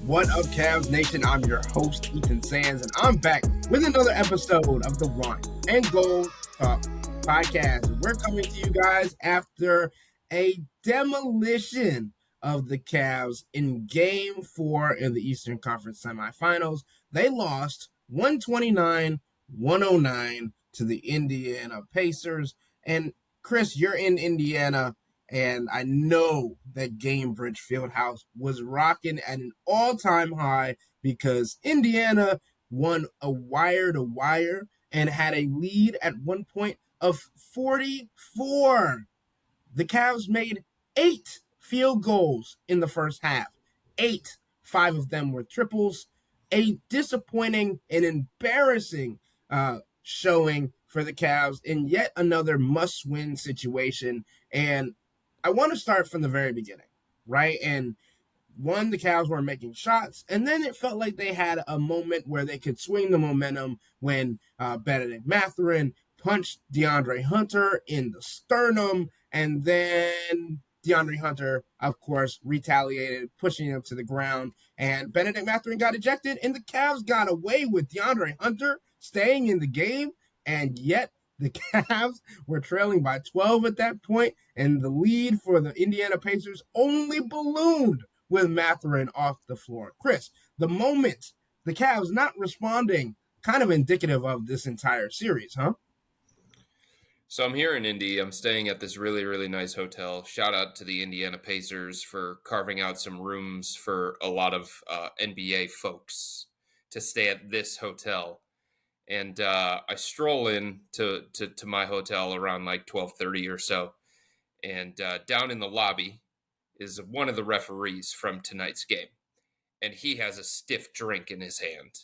What up, Cavs Nation? I'm your host, Ethan Sands, and I'm back with another episode of the Run and Gold Talk podcast. We're coming to you guys after a demolition of the Cavs in Game 4 in the Eastern Conference semifinals. They lost 129-109 to the Indiana Pacers. And Chris, you're in Indiana. And I know that Gamebridge Fieldhouse was rocking at an all-time high because Indiana won a wire-to-wire and had a lead at one point of 44. The Cavs made 8 field goals in the first half. 8. 5 of them were triples. A disappointing and embarrassing showing for the Cavs in yet another must-win situation. And I want to start from the very beginning, right? And one, the Cavs were making shots, and then it felt like they had a moment where they could swing the momentum when Benedict Mathurin punched DeAndre Hunter in the sternum, and then DeAndre Hunter, of course, retaliated, pushing him to the ground, and Benedict Mathurin got ejected, and the Cavs got away with DeAndre Hunter staying in the game, and yet the Cavs were trailing by 12 at that point, and the lead for the Indiana Pacers only ballooned with Mathurin off the floor. Chris, the moment the Cavs not responding, kind of indicative of this entire series, huh? So I'm here in Indy. I'm staying at this really, really nice hotel. Shout out to the Indiana Pacers for carving out some rooms for a lot of NBA folks to stay at this hotel. And I stroll in to my hotel around like 12:30 or so. And down in the lobby is one of the referees from tonight's game. And he has a stiff drink in his hand.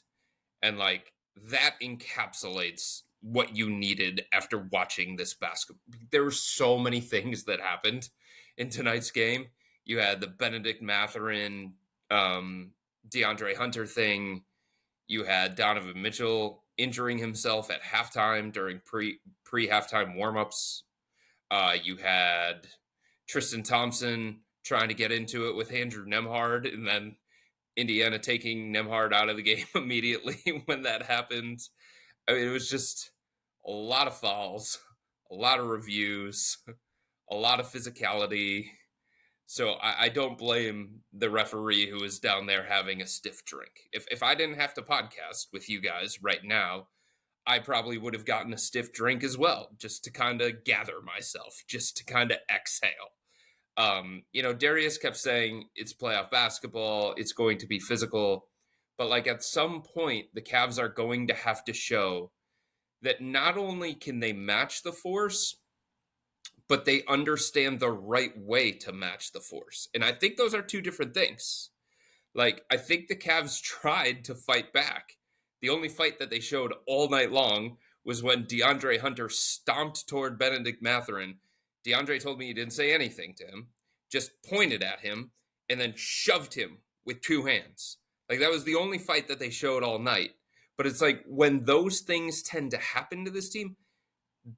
And like that encapsulates what you needed after watching this basketball. There were so many things that happened in tonight's game. You had the Benedict Mathurin, DeAndre Hunter thing. You had Donovan Mitchell injuring himself at halftime during pre-halftime warmups. You had Tristan Thompson trying to get into it with Andrew Nembhard, and then Indiana taking Nembhard out of the game immediately when that happened. I mean, it was just a lot of fouls, a lot of reviews, a lot of physicality. So I don't blame the referee who is down there having a stiff drink. If I didn't have to podcast with you guys right now, I probably would have gotten a stiff drink as well, just to kind of gather myself, just to kind of exhale. Darius kept saying it's playoff basketball, it's going to be physical. But like at some point, the Cavs are going to have to show that not only can they match the force, but they understand the right way to match the force. And I think those are two different things. Like, I think the Cavs tried to fight back. The only fight that they showed all night long was when DeAndre Hunter stomped toward Benedict Mathurin. DeAndre told me he didn't say anything to him, just pointed at him, and then shoved him with 2 hands. Like, that was the only fight that they showed all night. But it's like, when those things tend to happen to this team,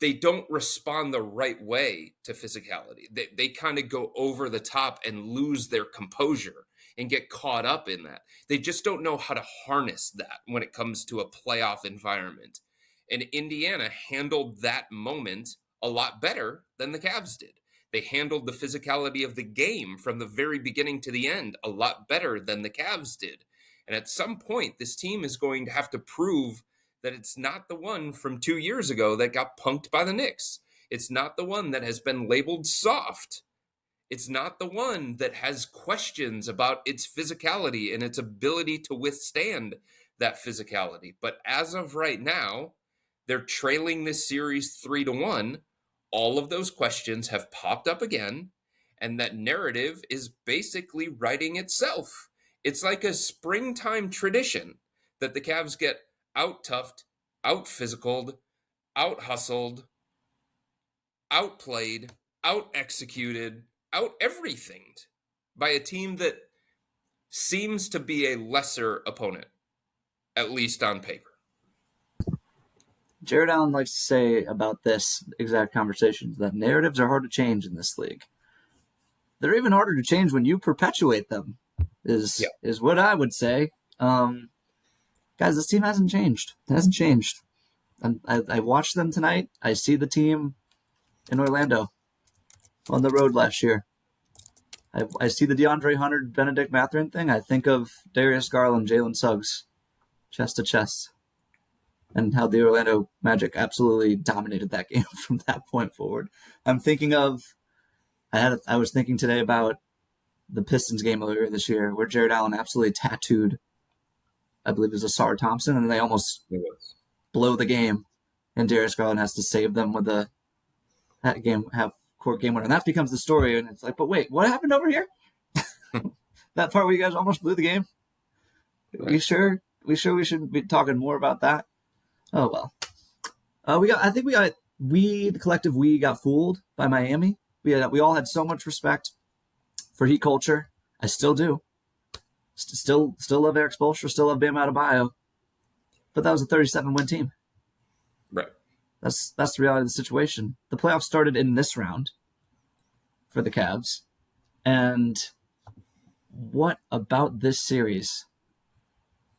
they don't respond the right way to physicality. They kind of go over the top and lose their composure and get caught up in that. They just don't know how to harness that when it comes to a playoff environment. And Indiana handled that moment a lot better than the Cavs did. They handled the physicality of the game from the very beginning to the end a lot better than the Cavs did. And at some point, this team is going to have to prove that it's not the one from 2 years ago that got punked by the Knicks. It's not the one that has been labeled soft. It's not the one that has questions about its physicality and its ability to withstand that physicality. But as of right now, they're trailing this series 3-1. All of those questions have popped up again, and that narrative is basically writing itself. It's like a springtime tradition that the Cavs get out-toughed, out-physicaled, out-hustled, outplayed, out-executed, out-everythinged by a team that seems to be a lesser opponent, at least on paper. Jared Allen likes to say about this exact conversation that narratives are hard to change in this league. They're even harder to change when you perpetuate them. is Yeah. is what I would say. Guys, this team hasn't changed. It hasn't changed. I watched them tonight. I see the team in Orlando on the road last year. I see the DeAndre Hunter, Benedict Mathurin thing. I think of Darius Garland, Jalen Suggs, chest to chest, and how the Orlando Magic absolutely dominated that game from that point forward. I'm thinking of I was thinking today about the Pistons game earlier this year where Jared Allen absolutely tattooed, I believe it was Asar Thompson, and they almost blow the game, and Darius Garland has to save them with a half court game winner. And that becomes the story, and it's like, but wait, what happened over here? That part where you guys almost blew the game? Right. We sure we should be talking more about that? Oh well. The collective we got fooled by Miami. We all had so much respect for Heat culture. I still do. Still love Eric Spoelstra. Still love Bam Adebayo. But that was a 37-win team. Right. That's the reality of the situation. The playoffs started in this round for the Cavs, and what about this series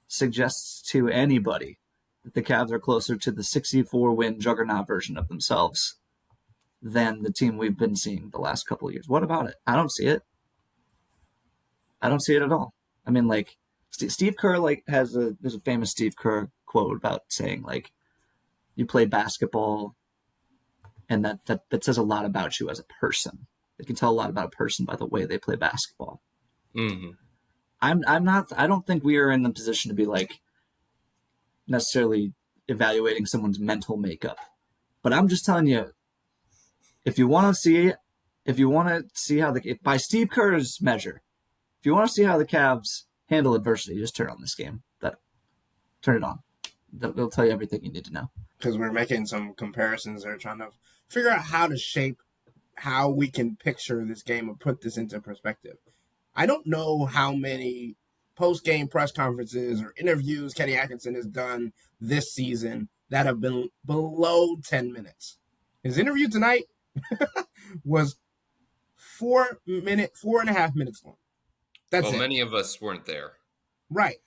suggests to anybody that the Cavs are closer to the 64-win juggernaut version of themselves than the team we've been seeing the last couple of years? What about it? I don't see it. I don't see it at all. I mean, like, Steve Kerr there's a famous Steve Kerr quote about saying, like, you play basketball and that says a lot about you as a person. It can tell a lot about a person by the way they play basketball. Mm-hmm. I don't think we are in the position to be like necessarily evaluating someone's mental makeup. But I'm just telling you, if you want to see how by Steve Kerr's measure, if you want to see how the Cavs handle adversity, just turn on this game. Turn it on. They'll tell you everything you need to know. Because we're making some comparisons there, trying to figure out how to shape how we can picture this game or put this into perspective. I don't know how many post-game press conferences or interviews Kenny Atkinson has done this season that have been below 10 minutes. His interview tonight was 4.5 minutes long. That's it. Many of us weren't there. Right.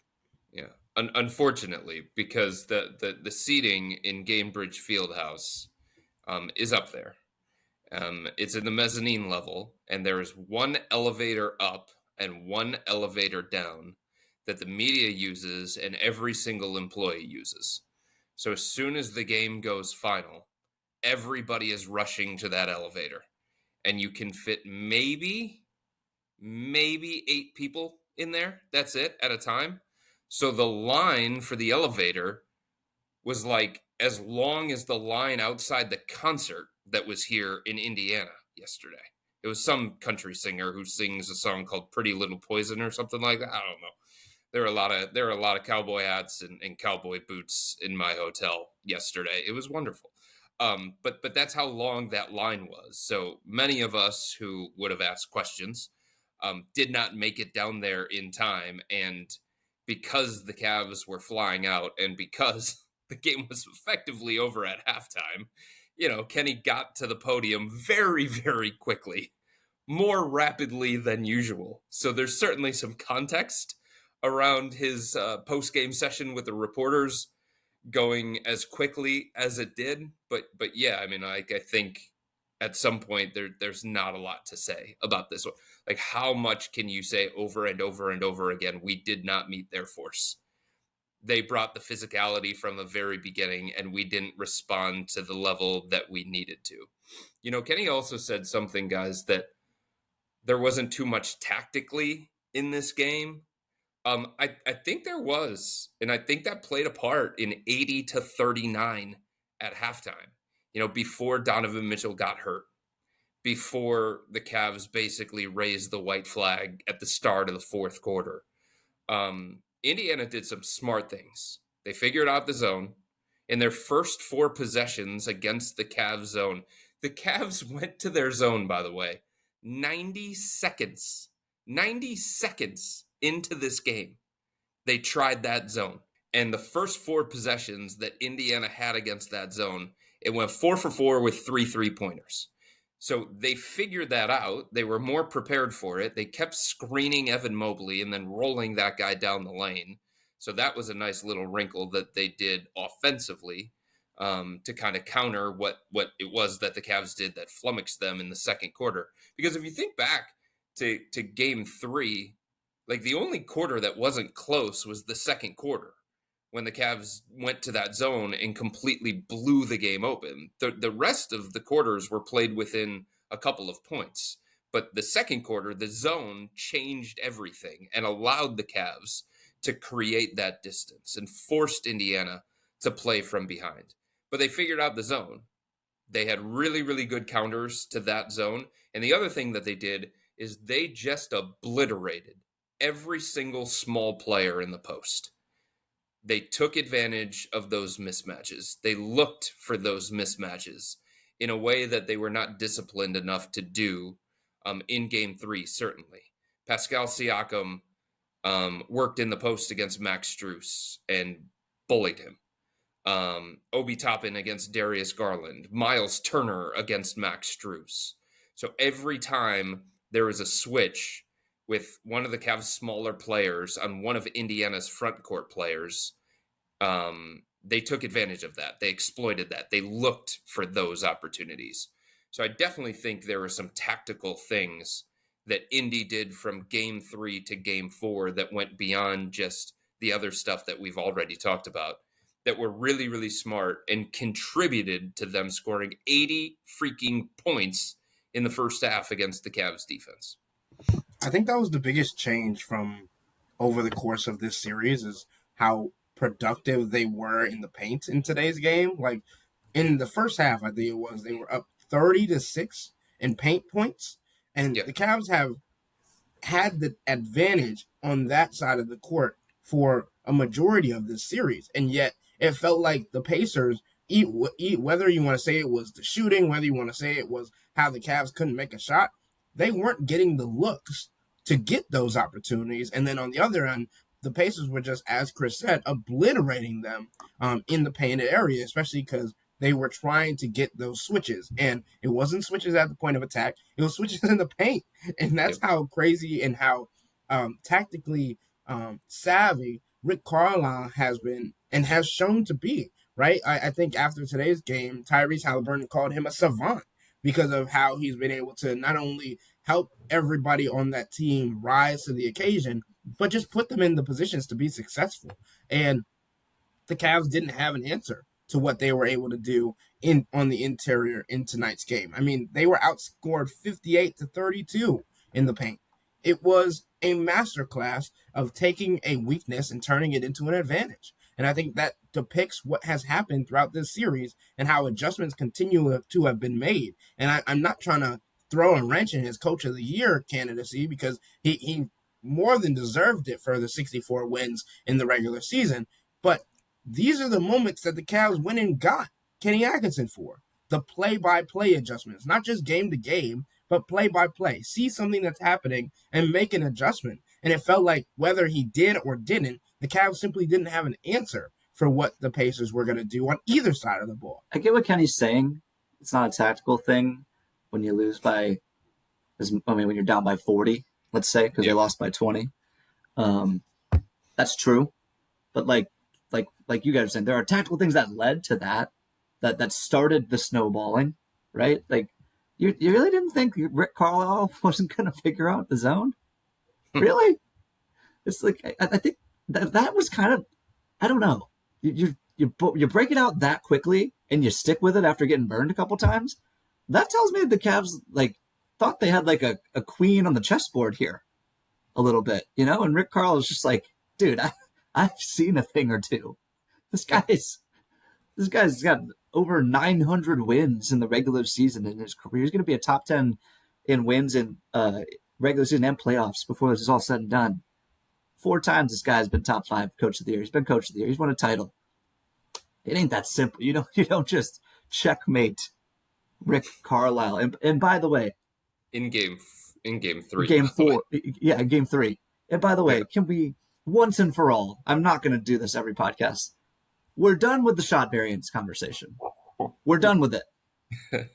Yeah. Unfortunately, because the seating in Gainbridge Fieldhouse is up there. It's in the mezzanine level, and there is one elevator up and one elevator down that the media uses and every single employee uses. So as soon as the game goes final, everybody is rushing to that elevator, and you can fit maybe 8 people in there. That's it at a time. So the line for the elevator was like as long as the line outside the concert that was here in Indiana yesterday. It was some country singer who sings a song called Pretty Little Poison or something like that. I don't know. There are a lot of cowboy hats and cowboy boots in my hotel yesterday. It was wonderful. But that's how long that line was. So many of us who would have asked questions did not make it down there in time. And because the Cavs were flying out and because the game was effectively over at halftime, Kenny got to the podium very, very quickly, more rapidly than usual. So there's certainly some context around his post-game session with the reporters going as quickly as it did. But yeah, I mean, I think at some point there's not a lot to say about this one. Like, how much can you say over and over and over again? We did not meet their force. They brought the physicality from the very beginning, and we didn't respond to the level that we needed to. Kenny also said something, guys, that there wasn't too much tactically in this game. I think there was, and I think that played a part in 80-39 at halftime, before Donovan Mitchell got hurt, before the Cavs basically raised the white flag at the start of the fourth quarter. Indiana did some smart things. They figured out the zone. In their first 4 possessions against the Cavs zone, the Cavs went to their zone, by the way, 90 seconds into this game. They tried that zone. And the first 4 possessions that Indiana had against that zone, it went 4 for 4 with 3 3-pointers. So they figured that out. They were more prepared for it. They kept screening Evan Mobley and then rolling that guy down the lane. So that was a nice little wrinkle that they did offensively to kind of counter what it was that the Cavs did that flummoxed them in the second quarter. Because if you think back to game 3, like the only quarter that wasn't close was the second quarter, when the Cavs went to that zone and completely blew the game open. The rest of the quarters were played within a couple of points. But the second quarter, the zone changed everything and allowed the Cavs to create that distance and forced Indiana to play from behind. But they figured out the zone. They had really, really good counters to that zone. And the other thing that they did is they just obliterated every single small player in the post. They took advantage of those mismatches. They looked for those mismatches in a way that they were not disciplined enough to do in game 3, certainly. Pascal Siakam worked in the post against Max Strus and bullied him. Obi Toppin against Darius Garland. Miles Turner against Max Strus. So every time there was a switch with one of the Cavs' smaller players on one of Indiana's front court players, they took advantage of that. They exploited that. They looked for those opportunities. So I definitely think there were some tactical things that Indy did from game 3 to game 4 that went beyond just the other stuff that we've already talked about, that were really, really smart and contributed to them scoring 80 freaking points in the first half against the Cavs defense. I think that was the biggest change from over the course of this series, is how productive they were in the paint in today's game. Like in the first half, I think it was, they were up 30-6 in paint points, and the Cavs have had the advantage on that side of the court for a majority of this series, and yet it felt like the Pacers, whether you want to say it was the shooting, whether you want to say it was how the Cavs couldn't make a shot, they weren't getting the looks to get those opportunities. And then on the other end, the Pacers were just, as Chris said, obliterating them in the painted area, especially because they were trying to get those switches. And it wasn't switches at the point of attack. It was switches in the paint. And that's how crazy and how tactically savvy Rick Carlisle has been and has shown to be, right? I think after today's game, Tyrese Halliburton called him a savant because of how he's been able to not only help everybody on that team rise to the occasion, but just put them in the positions to be successful. And the Cavs didn't have an answer to what they were able to do on the interior in tonight's game. I mean, they were outscored 58-32 in the paint. It was a masterclass of taking a weakness and turning it into an advantage. And I think that depicts what has happened throughout this series and how adjustments continue to have been made. And I'm not trying to throw a wrench in his Coach of the Year candidacy, because he more than deserved it for the 64 wins in the regular season. But these are the moments that the Cavs went and got Kenny Atkinson for. The play-by-play adjustments, not just game to game, but play-by-play. See something that's happening and make an adjustment. And it felt like whether he did or didn't, the Cavs simply didn't have an answer for what the Pacers were going to do on either side of the ball. I get what Kenny's saying. It's not a tactical thing when you lose by, when you're down by 40, let's say, because they lost by 20. That's true. But like you guys are saying, there are tactical things that led to that started the snowballing, right? Like, you really didn't think Rick Carlisle wasn't going to figure out the zone? Really? It's like, I think that was kind of, I don't know. You break it out that quickly and you stick with it after getting burned a couple times. That tells me the Cavs thought they had a queen on the chessboard here a little bit, And Rick Carlisle was just like, dude, I've seen a thing or two. This guy's got over 900 wins in the regular season in his career. He's going to be a top 10 in wins in regular season and playoffs before this is all said and done. 4 times this guy's been top 5 Coach of the Year. He's been Coach of the Year. He's won a title. It ain't that simple. You don't just checkmate Rick Carlisle. And by the way, in game 3, game 4, game 3. And by the way, can we once and for all? I'm not going to do this every podcast. We're done with the shot variance conversation. We're done with it.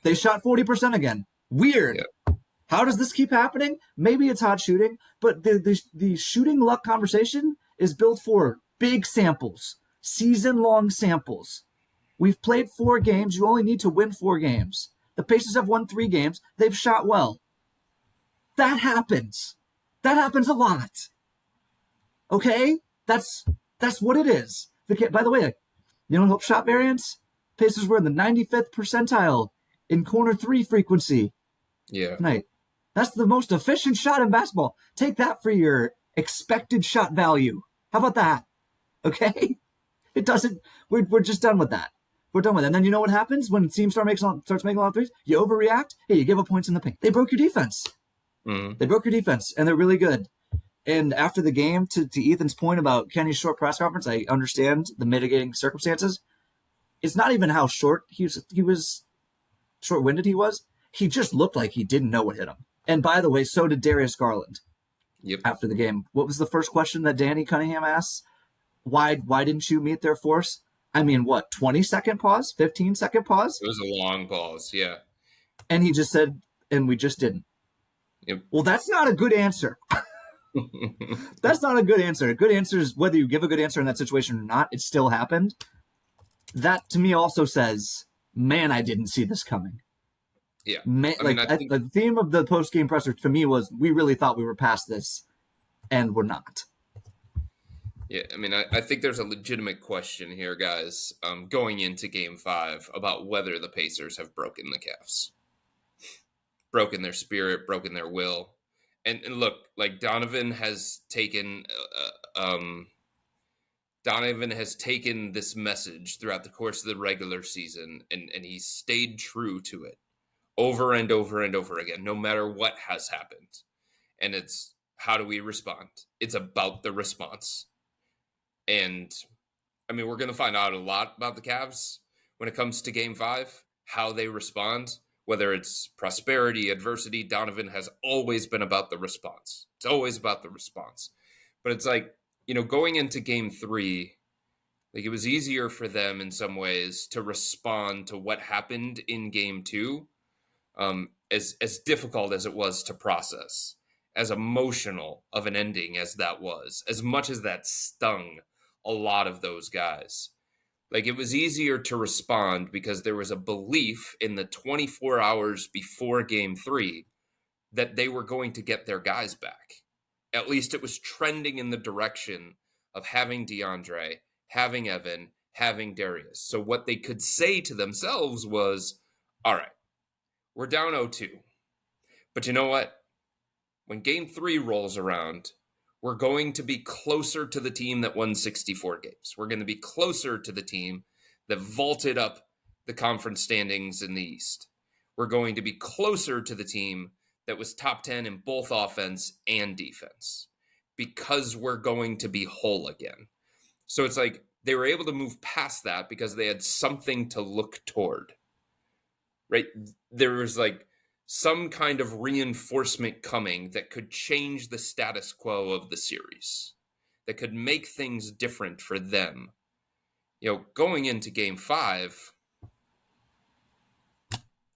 They shot 40% again. Weird. Yeah. How does this keep happening? Maybe it's hot shooting, but the shooting luck conversation is built for big samples, season-long samples. We've played 4 games. You only need to win 4 games. The Pacers have won 3 games. They've shot well. That happens. That happens a lot. Okay? That's what it is. By the way, you know, shot variance? Pacers were in the 95th percentile in corner 3 frequency tonight. That's the most efficient shot in basketball. Take that for your expected shot value. How about that? Okay? It doesn't, we're just done with that. We're done with it. And then you know what happens when team starts making a lot of threes? You overreact. Hey, you give up points in the paint. They broke your defense. Mm-hmm. They broke your defense, and they're really good. And after the game, to Ethan's point about Kenny's short press conference, I understand the mitigating circumstances. It's not even how short he was short-winded he was. He just looked like he didn't know what hit him. And by the way, so did Darius Garland. Yep. After the game. What was the first question that Danny Cunningham asked? Why didn't you meet their force? I mean, what, 20-second pause? 15-second pause? It was a long pause, yeah. And he just said, and we just didn't. Yep. Well, that's not a good answer. That's not a good answer. A good answer is whether you give a good answer in that situation or not, it still happened. That, to me, also says, man, I didn't see this coming. Yeah. Man, the theme of the post-game presser, to me, was we really thought we were past this, and we're not. Yeah, I mean, I think there's a legitimate question here, guys, going into Game 5 about whether the Pacers have broken the Cavs. Broken their spirit, broken their will. And look, like Donovan has taken this message throughout the course of the regular season, and he stayed true to it over and over and over again, no matter what has happened. And it's, how do we respond? It's about the response. And, I mean, we're going to find out a lot about the Cavs when it comes to Game 5, how they respond, whether it's prosperity, adversity. Donovan has always been about the response. It's always about the response. But it's like, you know, going into Game 3, like it was easier for them in some ways to respond to what happened in Game 2, as difficult as it was to process, as emotional of an ending as that was, as much as that stung a lot of those guys. Like, it was easier to respond because there was a belief in the 24 hours before Game 3 that they were going to get their guys back. At least it was trending in the direction of having DeAndre, having Evan, having Darius. So what they could say to themselves was, all right, we're down 0-2. But you know what? When Game 3 rolls around, we're going to be closer to the team that won 64 games. We're going to be closer to the team that vaulted up the conference standings in the East. We're going to be closer to the team that was top 10 in both offense and defense, because we're going to be whole again. So it's like they were able to move past that because they had something to look toward, right? There was like some kind of reinforcement coming that could change the status quo of the series, that could make things different for them. You know, going into Game 5,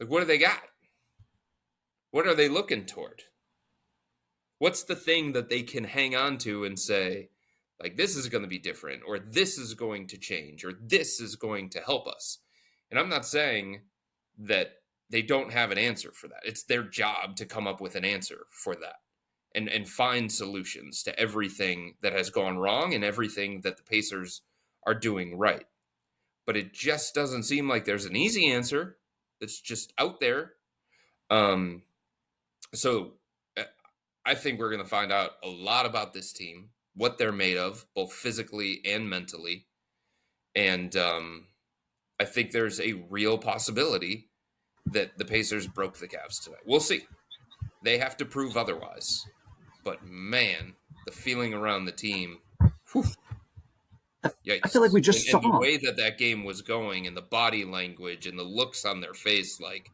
like, what do they got? What are they looking toward? What's the thing that they can hang on to and say, like, this is going to be different, or this is going to change, or this is going to help us? And I'm not saying that they don't have an answer for that. It's their job to come up with an answer for that and find solutions to everything that has gone wrong and everything that the Pacers are doing right. But it just doesn't seem like there's an easy answer that's just out there. So I think we're going to find out a lot about this team, what they're made of, both physically and mentally. And I think there's a real possibility that the Pacers broke the Cavs tonight. We'll see. They have to prove otherwise. But, man, the feeling around the team, whew, yikes. I feel like we just saw. And the way that game was going, and the body language and the looks on their face, like,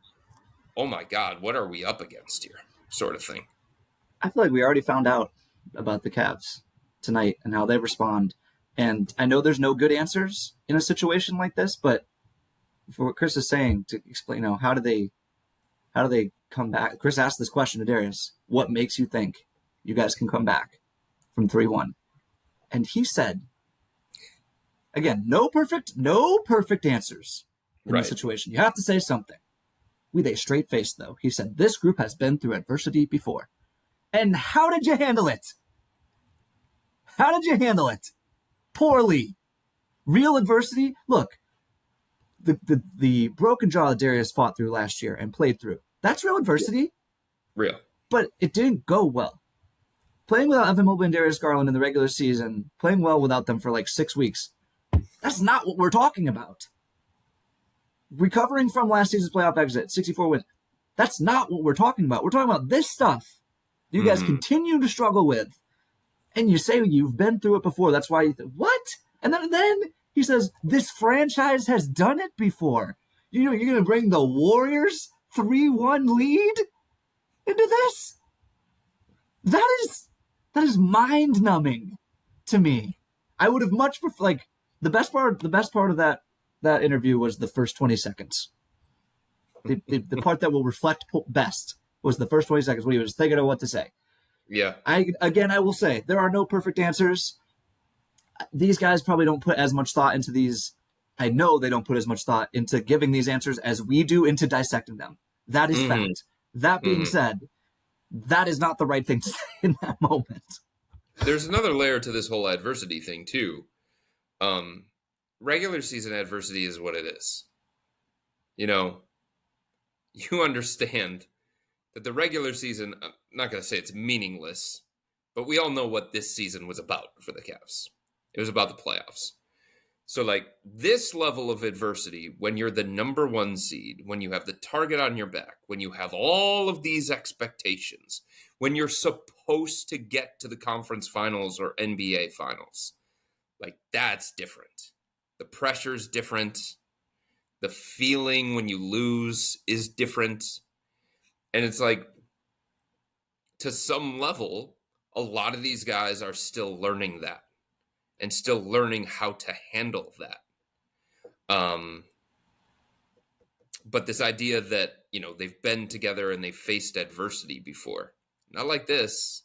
oh, my God, what are we up against here, sort of thing. I feel like we already found out about the Cavs tonight and how they respond. And I know there's no good answers in a situation like this, but for what Chris is saying, to explain, you know, how do they come back? Chris asked this question to Darius. What makes you think you guys can come back from 3-1? And he said, again, no perfect answers in this situation. You have to say something. With a straight face, though, he said, this group has been through adversity before. And how did you handle it? How did you handle it? Poorly. Real adversity? Look, the broken jaw that Darius fought through last year and played through, that's real adversity. Real. But it didn't go well. Playing without Evan Mobley and Darius Garland in the regular season, playing well without them for like 6 weeks, that's not what we're talking about. Recovering from last season's playoff exit, 64 wins, that's not what we're talking about. We're talking about this stuff you guys continue to struggle with. And you say you've been through it before. That's why you what? And then he says, this franchise has done it before. You know, you're going to bring the Warriors 3-1 lead into this? That is mind-numbing to me. I would have much preferred, like, the best part of that interview was the first 20 seconds. The part that will reflect best was the first 20 seconds when he was thinking of what to say. Yeah. I will say, there are no perfect answers. These guys probably don't put as much thought into these. I know they don't put as much thought into giving these answers as we do into dissecting them. That is fact. That being said, that is not the right thing to say in that moment. There's another layer to this whole adversity thing, too. Regular season adversity is what it is. You know, you understand that the regular season, I'm not going to say it's meaningless, but we all know what this season was about for the Cavs. It was about the playoffs. So, like, this level of adversity, when you're the number 1 seed, when you have the target on your back, when you have all of these expectations, when you're supposed to get to the conference finals or NBA finals, like, that's different. The pressure's different. The feeling when you lose is different. And it's like, to some level, a lot of these guys are still learning that and still learning how to handle that. But this idea that, you know, they've been together and they've faced adversity before. Not like this.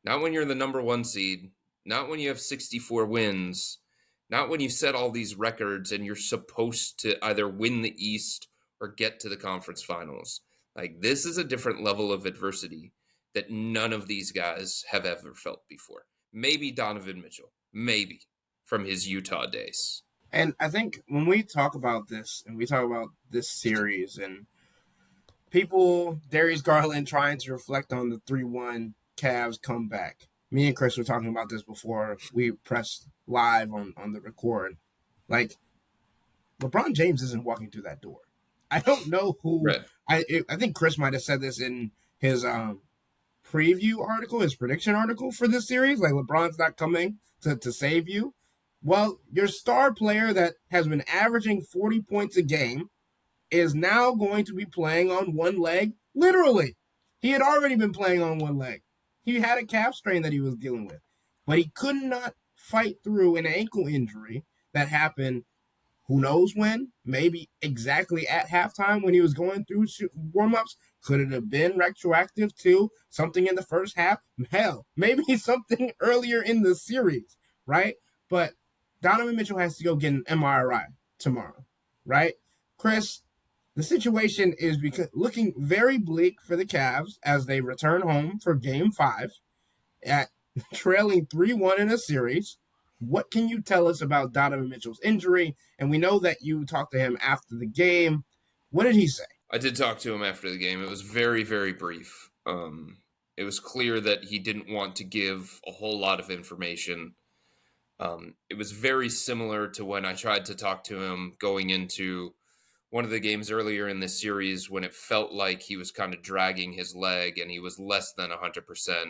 Not when you're the number 1 seed. Not when you have 64 wins. Not when you've set all these records and you're supposed to either win the East or get to the conference finals. Like, this is a different level of adversity that none of these guys have ever felt before. Maybe Donovan Mitchell. Maybe from his Utah days. And I think when we talk about this and we talk about this series and people, Darius Garland trying to reflect on the 3-1 Cavs comeback. Me and Chris were talking about this before we pressed live on the record. Like, LeBron James isn't walking through that door. I don't know who. Right. I think Chris might have said this in his preview article, his prediction article for this series. Like, LeBron's not coming to save you. Well, your star player that has been averaging 40 points a game is now going to be playing on one leg, literally. He had already been playing on one leg. He had a calf strain that he was dealing with, but he could not fight through an ankle injury that happened who knows when, maybe exactly at halftime when he was going through warm-ups. Could it have been retroactive to something in the first half? Hell, maybe something earlier in the series, right? But Donovan Mitchell has to go get an MRI tomorrow, right? Chris, the situation is looking very bleak for the Cavs as they return home for Game 5 at trailing 3-1 in a series. What can you tell us about Donovan Mitchell's injury? And we know that you talked to him after the game. What did he say? I did talk to him after the game. It was very, very brief. It was clear that he didn't want to give a whole lot of information. It was very similar to when I tried to talk to him going into one of the games earlier in this series when it felt like he was kind of dragging his leg and he was less than 100%.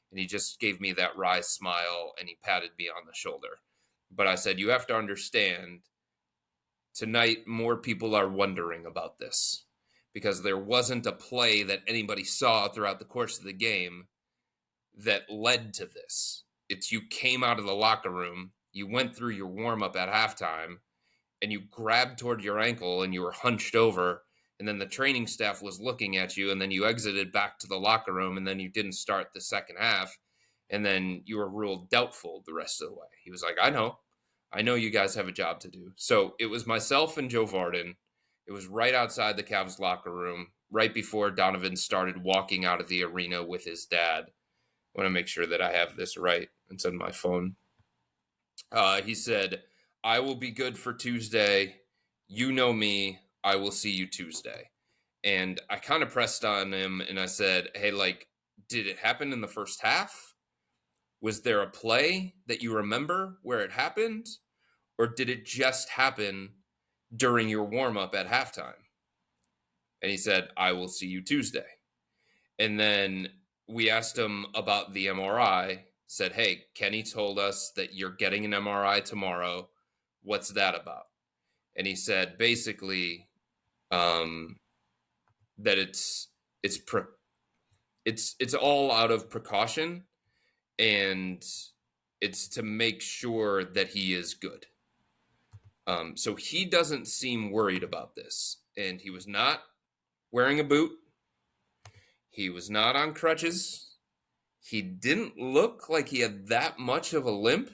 And he just gave me that wry smile and he patted me on the shoulder. But I said, you have to understand, tonight more people are wondering about this because there wasn't a play that anybody saw throughout the course of the game that led to this. It's you came out of the locker room, you went through your warm-up at halftime, and you grabbed toward your ankle and you were hunched over and then the training staff was looking at you, and then you exited back to the locker room, and then you didn't start the second half, and then you were ruled doubtful the rest of the way. He was like, I know you guys have a job to do. So it was myself and Joe Varden. It was right outside the Cavs locker room, right before Donovan started walking out of the arena with his dad. I want to make sure that I have this right. It's on my phone. He said, I will be good for Tuesday. You know me. I will see you Tuesday. And I kind of pressed on him and I said, hey, like, did it happen in the first half? Was there a play that you remember where it happened? Or did it just happen during your warm-up at halftime? And he said, I will see you Tuesday. And then we asked him about the MRI, said, hey, Kenny told us that you're getting an MRI tomorrow. What's that about? And he said, basically, that it's all out of precaution, and it's to make sure that he is good. So he doesn't seem worried about this, and he was not wearing a boot. He was not on crutches. He didn't look like he had that much of a limp.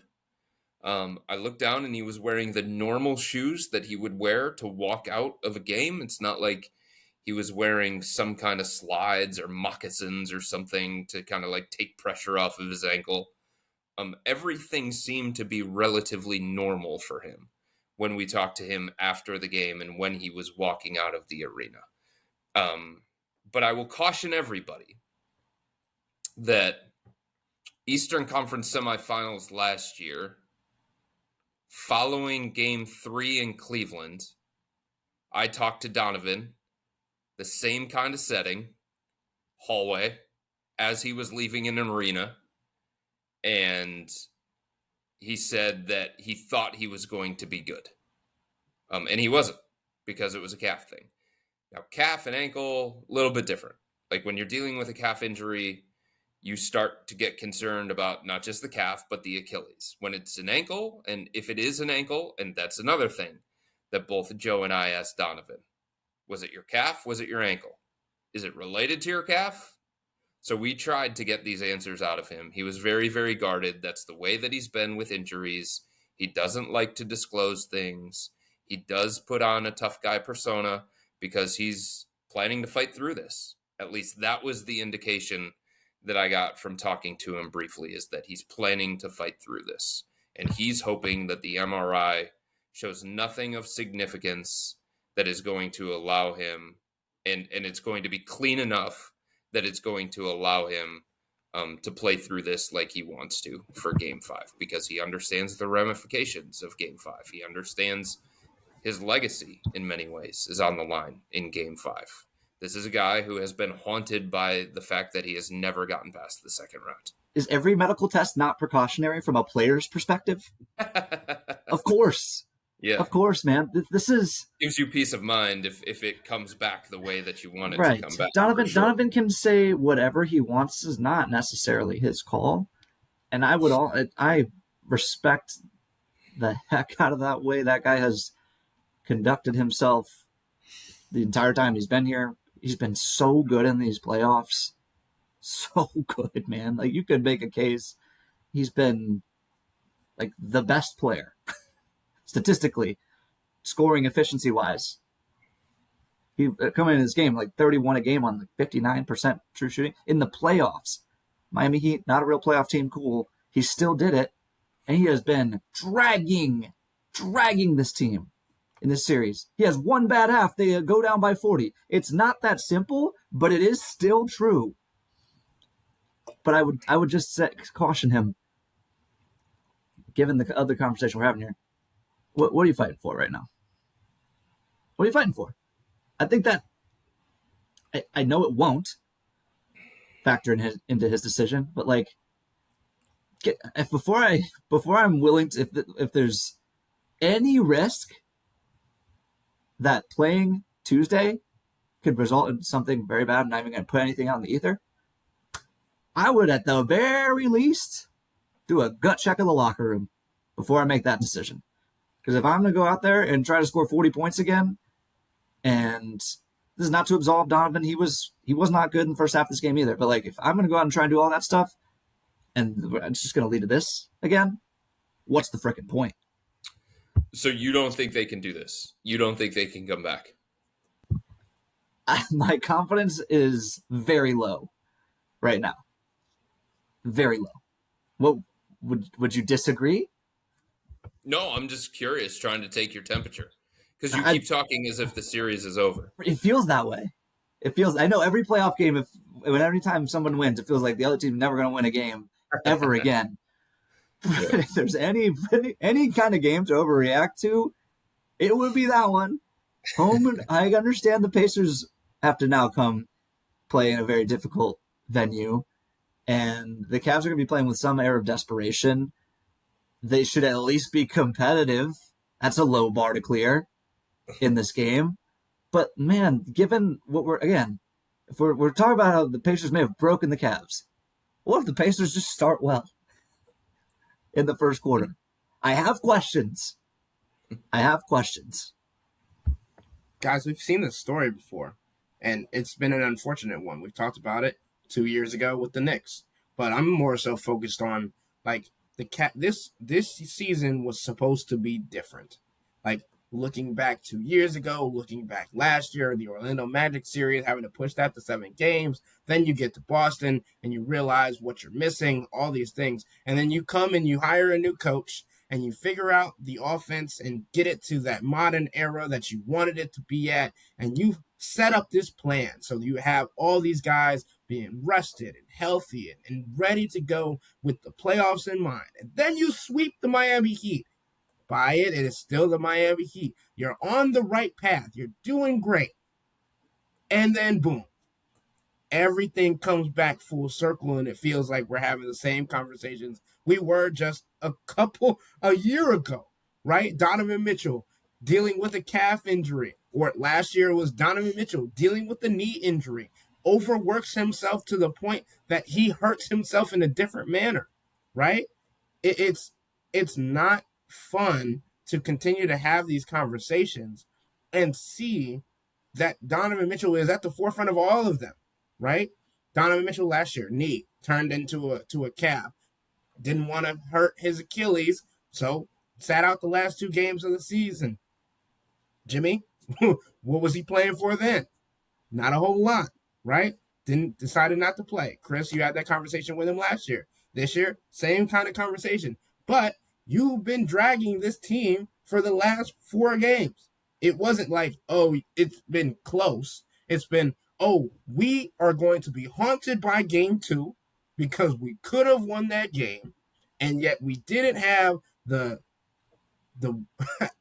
I looked down and he was wearing the normal shoes that he would wear to walk out of a game. It's not like he was wearing some kind of slides or moccasins or something to kind of like take pressure off of his ankle. Everything seemed to be relatively normal for him when we talked to him after the game and when he was walking out of the arena. But I will caution everybody that Eastern Conference semifinals last year, following Game 3 in Cleveland, I talked to Donovan, the same kind of setting, hallway, as he was leaving an arena, and he said that he thought he was going to be good. And he wasn't, because it was a calf thing. Now, calf and ankle, a little bit different. Like when you're dealing with a calf injury, you start to get concerned about not just the calf, but the Achilles. When it's an ankle, and if it is an ankle, and that's another thing that both Joe and I asked Donovan. Was it your calf? Was it your ankle? Is it related to your calf? So we tried to get these answers out of him. He was very, very guarded. That's the way that he's been with injuries. He doesn't like to disclose things. He does put on a tough guy persona because he's planning to fight through this. At least that was the indication that I got from talking to him briefly, is that he's planning to fight through this. And he's hoping that the MRI shows nothing of significance that is going to allow him, and it's going to be clean enough that it's going to allow him to play through this like he wants to for Game 5, because he understands the ramifications of Game 5. He understands his legacy in many ways is on the line in Game 5. This is a guy who has been haunted by the fact that he has never gotten past the second round. Is every medical test not precautionary from a player's perspective? Of course. Yeah. Of course, man. This is... gives you peace of mind if it comes back the way that you want it right. to come back. Donovan can say whatever he wants. This is not necessarily his call. And I respect the heck out of that way that guy has conducted himself the entire time he's been here. He's been so good in these playoffs. So good, man. Like, you could make a case. He's been like the best player statistically, scoring efficiency wise. He coming in this game like 31 a game on like 59% true shooting in the playoffs. Miami Heat, not a real playoff team. Cool. He still did it. And he has been dragging this team in this series. He has one bad half. They go down by 40. It's not that simple, but it is still true. But I would just caution him, given the other conversation we're having here. What are you fighting for right now? What are you fighting for? I think that I know it won't factor into his decision, but like, before I'm willing to, if there's any risk that playing Tuesday could result in something very bad, I'm not even going to put anything out in the ether, I would at the very least do a gut check of the locker room before I make that decision. Because if I'm going to go out there and try to score 40 points again and this is not to absolve Donovan. He was not good in the first half of this game either. But like, if I'm going to go out and try and do all that stuff, and it's just going to lead to this again, what's the frickin' point? So you don't think they can do this? You don't think they can come back? My confidence is very low right now. Very low. What would you disagree? No, I'm just curious, trying to take your temperature. Because you keep talking as if the series is over. It feels that way. I know every playoff game, every time someone wins, it feels like the other team's never going to win a game ever again. But if there's any kind of game to overreact to, it would be that one. I understand the Pacers have to now come play in a very difficult venue, and the Cavs are going to be playing with some air of desperation. They should at least be competitive. That's a low bar to clear in this game. But man, given what if we're talking about how the Pacers may have broken the Cavs, what if the Pacers just start well in the first quarter? I have questions. Guys, we've seen this story before, and it's been an unfortunate one. We've talked about it 2 years ago with the Knicks, but I'm more so focused on like this season was supposed to be different. Like looking back 2 years ago, looking back last year, the Orlando Magic series, having to push that to 7 games. Then you get to Boston and you realize what you're missing, all these things. And then you come and you hire a new coach and you figure out the offense and get it to that modern era that you wanted it to be at. And you set up this plan so you have all these guys being rested and healthy and ready to go with the playoffs in mind. And then you sweep the Miami Heat. Buy it, it is still the Miami Heat. You're on the right path. You're doing great. And then boom, everything comes back full circle, and it feels like we're having the same conversations we were just a year ago, right? Donovan Mitchell dealing with a calf injury, or last year it was Donovan Mitchell dealing with a knee injury, overworks himself to the point that he hurts himself in a different manner, right? It's not fun to continue to have these conversations and see that Donovan Mitchell is at the forefront of all of them, right? Donovan Mitchell last year, knee turned into a calf. Didn't want to hurt his Achilles, so sat out the last 2 games of the season. Jimmy, what was he playing for then? Not a whole lot, right? Decided not to play. Chris, you had that conversation with him last year. This year, same kind of conversation. But you've been dragging this team for the last 4 games. It wasn't like, oh, it's been close. It's been, oh, we are going to be haunted by game 2 because we could have won that game, and yet we didn't have the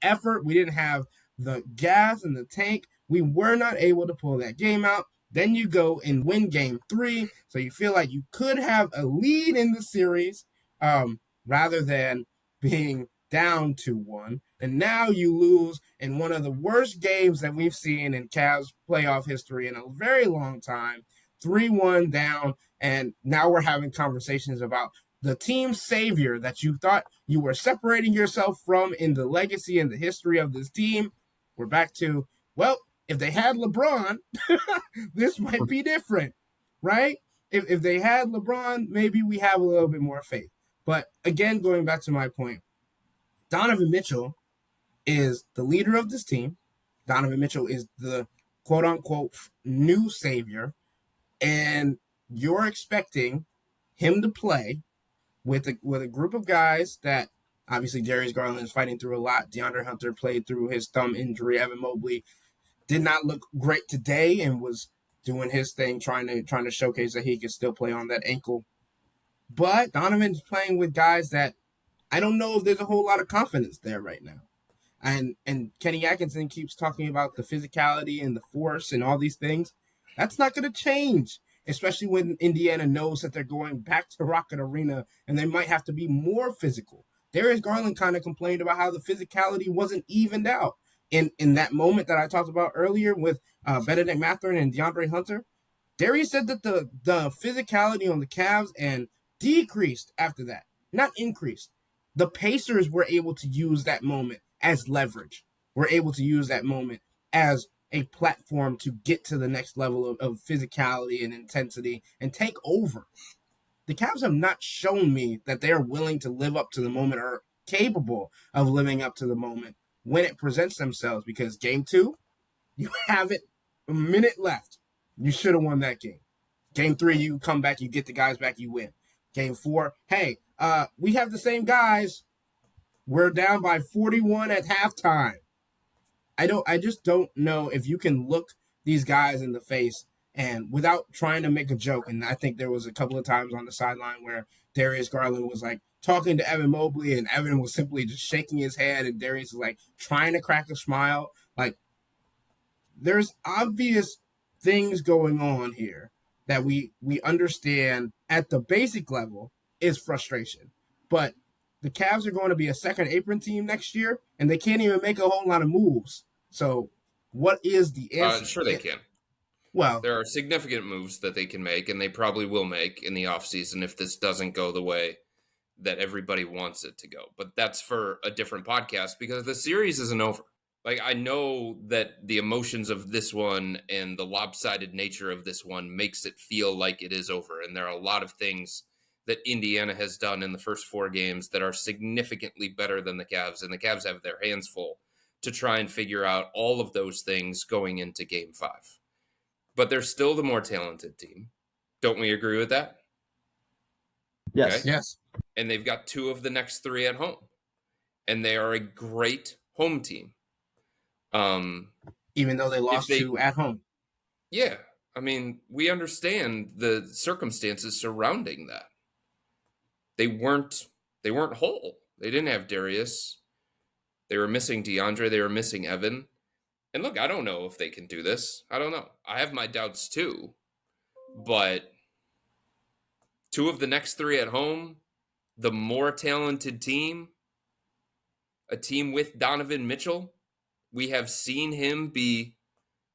effort. We didn't have the gas in the tank. We were not able to pull that game out. Then you go and win game 3, so you feel like you could have a lead in the series rather than being down 2-1. And now you lose in one of the worst games that we've seen in Cavs playoff history in a very long time, 3-1 down, and now we're having conversations about the team savior that you thought you were separating yourself from in the legacy and the history of this team. We're back to, well, if they had LeBron, this might be different, right? If they had LeBron, maybe we have a little bit more faith. But again, going back to my point, Donovan Mitchell is the leader of this team. Donovan Mitchell is the quote-unquote new savior. And you're expecting him to play with a group of guys that obviously Darius Garland is fighting through a lot. DeAndre Hunter played through his thumb injury. Evan Mobley did not look great today and was doing his thing, trying to showcase that he could still play on that ankle. But Donovan's playing with guys that I don't know if there's a whole lot of confidence there right now. And Kenny Atkinson keeps talking about the physicality and the force and all these things. That's not going to change, especially when Indiana knows that they're going back to Rocket Arena and they might have to be more physical. Darius Garland kind of complained about how the physicality wasn't evened out. In that moment that I talked about earlier with Benedict Mathurin and DeAndre Hunter, Darius said that the physicality on the Cavs and decreased after that, not increased. The Pacers were able to use that moment as leverage. We're able to use that moment as a platform to get to the next level of physicality and intensity and take over. The Cavs have not shown me that they are willing to live up to the moment or capable of living up to the moment when it presents themselves, because game 2, you have it a minute left. You should have won that game. Game 3, you come back, you get the guys back, you win. Game 4, hey, we have the same guys. We're down by 41 at halftime. I just don't know if you can look these guys in the face and without trying to make a joke. And I think there was a couple of times on the sideline where Darius Garland was like talking to Evan Mobley, and Evan was simply just shaking his head, and Darius is like trying to crack a smile. Like, there's obvious things going on here that we understand at the basic level is frustration. But the Cavs are going to be a second apron team next year, and they can't even make a whole lot of moves. So what is the answer? Sure they can. Well, there are significant moves that they can make, and they probably will make in the offseason if this doesn't go the way that everybody wants it to go. But that's for a different podcast, because the series isn't over. Like, I know that the emotions of this one and the lopsided nature of this one makes it feel like it is over. And there are a lot of things that Indiana has done in the first 4 games that are significantly better than the Cavs. And the Cavs have their hands full to try and figure out all of those things going into game 5. But they're still the more talented team. Don't we agree with that? Yes. Okay? Yes. And they've got 2 of the next 3 at home. And they are a great home team. Even though they lost 2 at home. Yeah. I mean, we understand the circumstances surrounding that. They weren't whole. They didn't have Darius. They were missing DeAndre. They were missing Evan. And look, I don't know if they can do this. I don't know. I have my doubts too. But 2 of the next 3 at home, the more talented team, a team with Donovan Mitchell, we have seen him be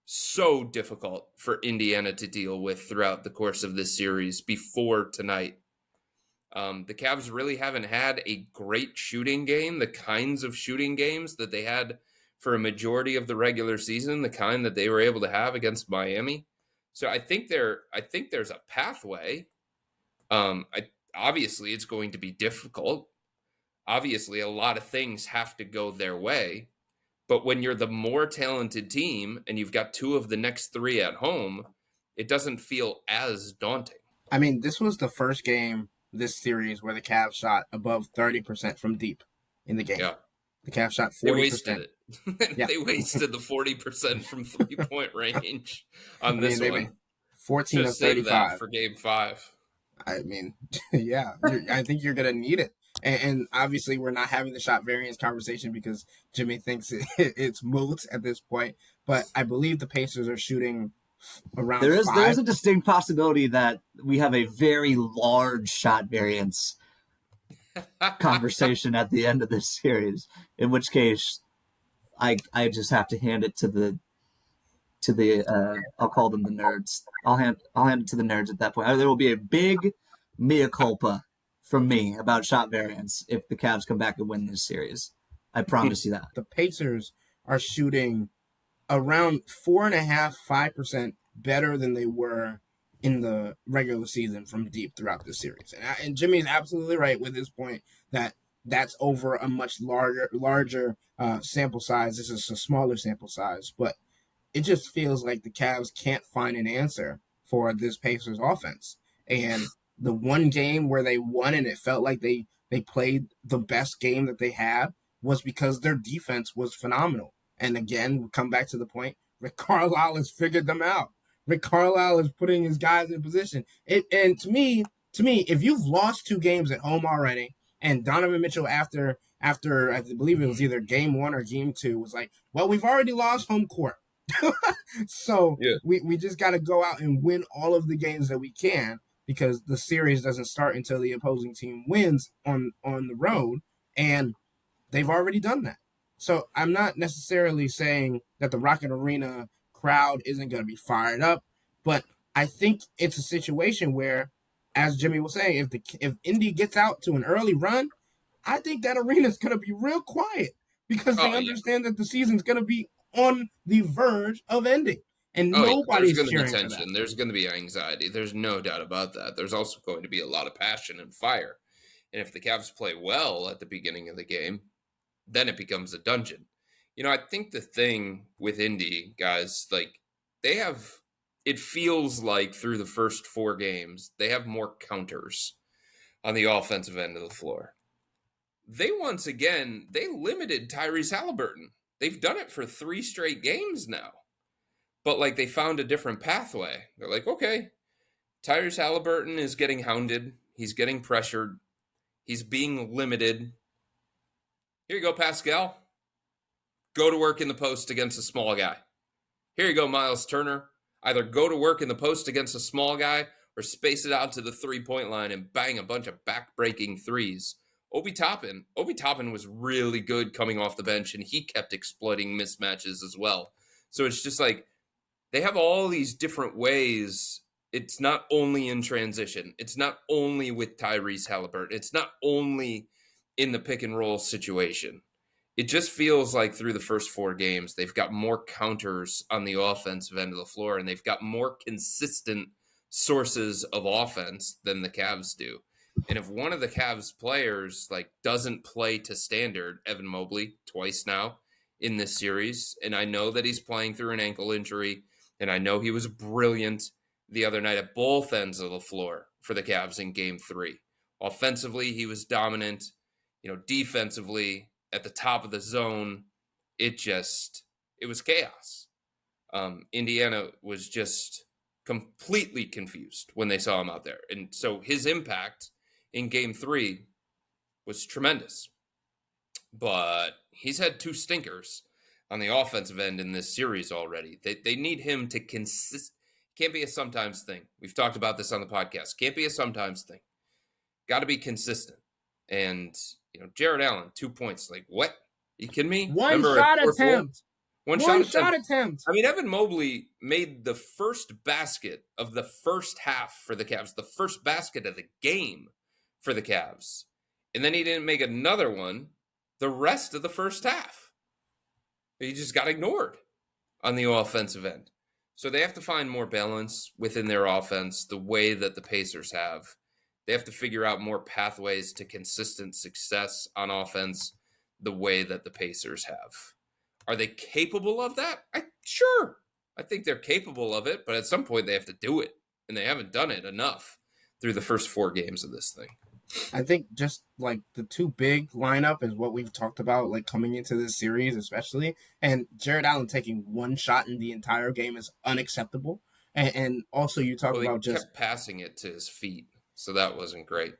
so difficult for Indiana to deal with throughout the course of this series before tonight. The Cavs really haven't had a great shooting game, the kinds of shooting games that they had for a majority of the regular season, the kind that they were able to have against Miami. So I think there's a pathway. Obviously, it's going to be difficult. Obviously, a lot of things have to go their way. But when you're the more talented team and you've got 2 of the next 3 at home, it doesn't feel as daunting. I mean, this was the first game this series where the Cavs shot above 30% from deep in the game. Yeah. The Cavs shot 40%. They wasted it. Yeah. They wasted the 40% from 3-point range on this one. 14 Just of 35. save that for game 5. I mean, yeah, I think you're going to need it. And obviously, we're not having the shot variance conversation because Jimmy thinks it's moot at this point. But I believe the Pacers are shooting around There is 5. There's a distinct possibility that we have a very large shot variance conversation at the end of this series. In which case, I just have to hand it to the I'll call them the nerds. I'll hand it to the nerds at that point. There will be a big mea culpa from me about shot variance if the Cavs come back and win this series. I promise you that. The Pacers are shooting around 4.5-5% better than they were in the regular season from deep throughout this series. And Jimmy's absolutely right with his point that that's over a much larger sample size. This is a smaller sample size, but it just feels like the Cavs can't find an answer for this Pacers offense. And the one game where they won and it felt like they played the best game that they had was because their defense was phenomenal. And again, we come back to the point, Rick Carlisle has figured them out. Rick Carlisle is putting his guys in position. And to me, if you've lost 2 games at home already, and Donovan Mitchell after I believe it was either game 1 or game 2 was like, well, we've already lost home court. So yeah. we just got to go out and win all of the games that we can, because the series doesn't start until the opposing team wins on the road, and they've already done that. So I'm not necessarily saying that the Rocket Arena crowd isn't going to be fired up, but I think it's a situation where, as Jimmy was saying, if Indy gets out to an early run, I think that arena is going to be real quiet because they understand that the season's going to be on the verge of ending. And Oh, yeah, there's nobody's going to be cheering for that. tension. There's going to be anxiety. There's no doubt about that. There's also going to be a lot of passion and fire. And if the Cavs play well at the beginning of the game, then it becomes a dungeon. I think the thing with Indy, guys, like it feels like through the first 4 games, they have more counters on the offensive end of the floor. They limited Tyrese Halliburton. They've done it for 3 straight games now. But like they found a different pathway. They're like, okay, Tyrese Halliburton is getting hounded. He's getting pressured. He's being limited. Here you go, Pascal. Go to work in the post against a small guy. Here you go, Miles Turner. Either go to work in the post against a small guy or space it out to the 3-point line and bang a bunch of back-breaking threes. Obi Toppin was really good coming off the bench, and he kept exploiting mismatches as well. So it's just like they have all these different ways. It's not only in transition. It's not only with Tyrese Halliburton. It's not only in the pick-and-roll situation. It just feels like through the first 4 games, they've got more counters on the offensive end of the floor, and they've got more consistent sources of offense than the Cavs do. And if one of the Cavs players doesn't play to standard, Evan Mobley twice now in this series, and I know that he's playing through an ankle injury, and I know he was brilliant the other night at both ends of the floor for the Cavs in Game 3. Offensively, he was dominant. Defensively, at the top of the zone, it was chaos. Indiana was just completely confused when they saw him out there. And so his impact in Game 3 was tremendous. But he's had 2 stinkers on the offensive end in this series already. They need him to can't be a sometimes thing. We've talked about this on the podcast. Can't be a sometimes thing. Got to be consistent. And, Jared Allen, 2 points. Like, what? Are you kidding me? One shot attempt. One shot attempt. I mean, Evan Mobley made the first basket of the first half for the Cavs, the first basket of the game for the Cavs. And then he didn't make another one the rest of the first half. He just got ignored on the offensive end. So they have to find more balance within their offense the way that the Pacers have. They have to figure out more pathways to consistent success on offense the way that the Pacers have. Are they capable of that? Sure. I think they're capable of it, but at some point they have to do it, and they haven't done it enough through the first 4 games of this thing. I think just the 2 big lineup is what we've talked about coming into this series especially, and Jared Allen taking 1 shot in the entire game is unacceptable. And also you talk about he kept passing it to his feet, so that wasn't great.